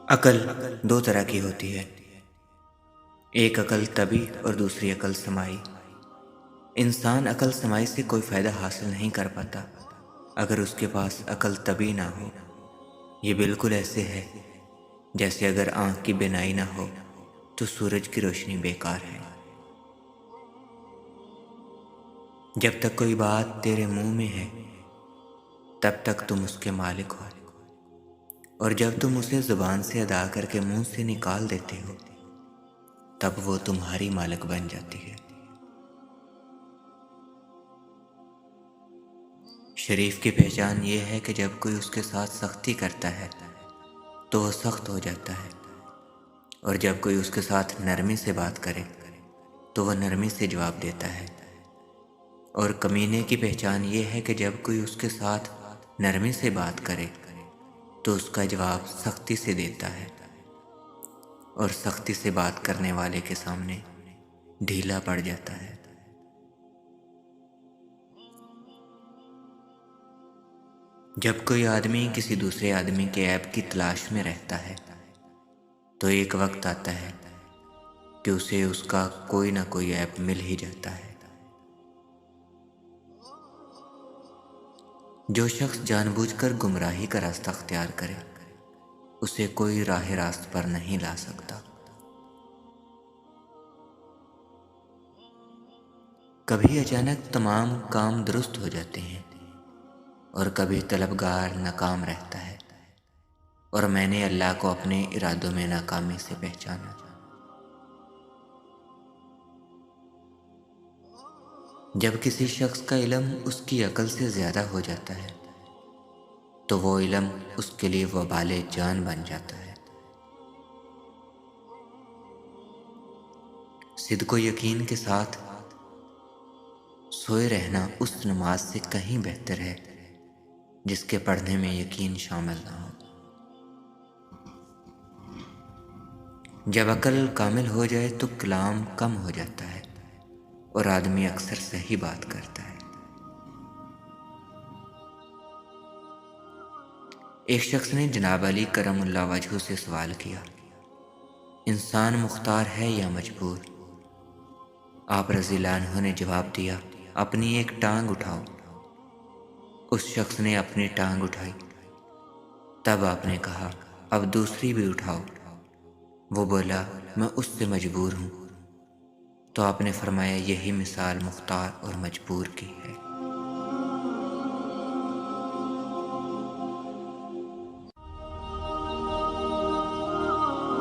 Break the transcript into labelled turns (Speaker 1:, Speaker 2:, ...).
Speaker 1: عقل دو طرح کی ہوتی ہے، ایک عقل طبعی اور دوسری عقل سماعی۔ انسان عقل سماعی سے کوئی فائدہ حاصل نہیں کر پاتا اگر اس کے پاس عقل طبعی نہ ہو۔ یہ بالکل ایسے ہے جیسے اگر آنکھ کی بینائی نہ ہو تو سورج کی روشنی بیکار ہے۔ جب تک کوئی بات تیرے منہ میں ہے تب تک تم اس کے مالک ہو، اور جب تم اسے زبان سے ادا کر کے منہ سے نکال دیتے ہو تب وہ تمہاری مالک بن جاتی ہے۔ شریف کی پہچان یہ ہے کہ جب کوئی اس کے ساتھ سختی کرتا ہے تو وہ سخت ہو جاتا ہے، اور جب کوئی اس کے ساتھ نرمی سے بات کرے تو وہ نرمی سے جواب دیتا ہے۔ اور کمینے کی پہچان یہ ہے کہ جب کوئی اس کے ساتھ نرمی سے بات کرے تو اس کا جواب سختی سے دیتا ہے، اور سختی سے بات کرنے والے کے سامنے ڈھیلا پڑ جاتا ہے۔ جب کوئی آدمی کسی دوسرے آدمی کے عیب کی تلاش میں رہتا ہے تو ایک وقت آتا ہے کہ اسے اس کا کوئی نہ کوئی عیب مل ہی جاتا ہے۔ جو شخص جان بوجھ کر گمراہی کا راستہ اختیار کرے اسے کوئی راہ راست پر نہیں لا سکتا۔ کبھی اچانک تمام کام درست ہو جاتے ہیں اور کبھی طلبگار ناکام رہتا ہے، اور میں نے اللہ کو اپنے ارادوں میں ناکامی سے پہچانا۔ جب کسی شخص کا علم اس کی عقل سے زیادہ ہو جاتا ہے تو وہ علم اس کے لیے وبال جان بن جاتا ہے۔ صدق و یقین کے ساتھ سوئے رہنا اس نماز سے کہیں بہتر ہے جس کے پڑھنے میں یقین شامل نہ ہو۔ جب عقل کامل ہو جائے تو کلام کم ہو جاتا ہے اور آدمی اکثر صحیح بات کرتا ہے۔ ایک شخص نے جناب علی کرم اللہ وجہہ سے سوال کیا، انسان مختار ہے یا مجبور؟ آپ رضی اللہ عنہ نے جواب دیا، اپنی ایک ٹانگ اٹھاؤ۔ اس شخص نے اپنی ٹانگ اٹھائی، تب آپ نے کہا، اب دوسری بھی اٹھاؤ۔ وہ بولا، میں اس سے مجبور ہوں۔ تو آپ نے فرمایا، یہی مثال مختار اور مجبور کی ہے۔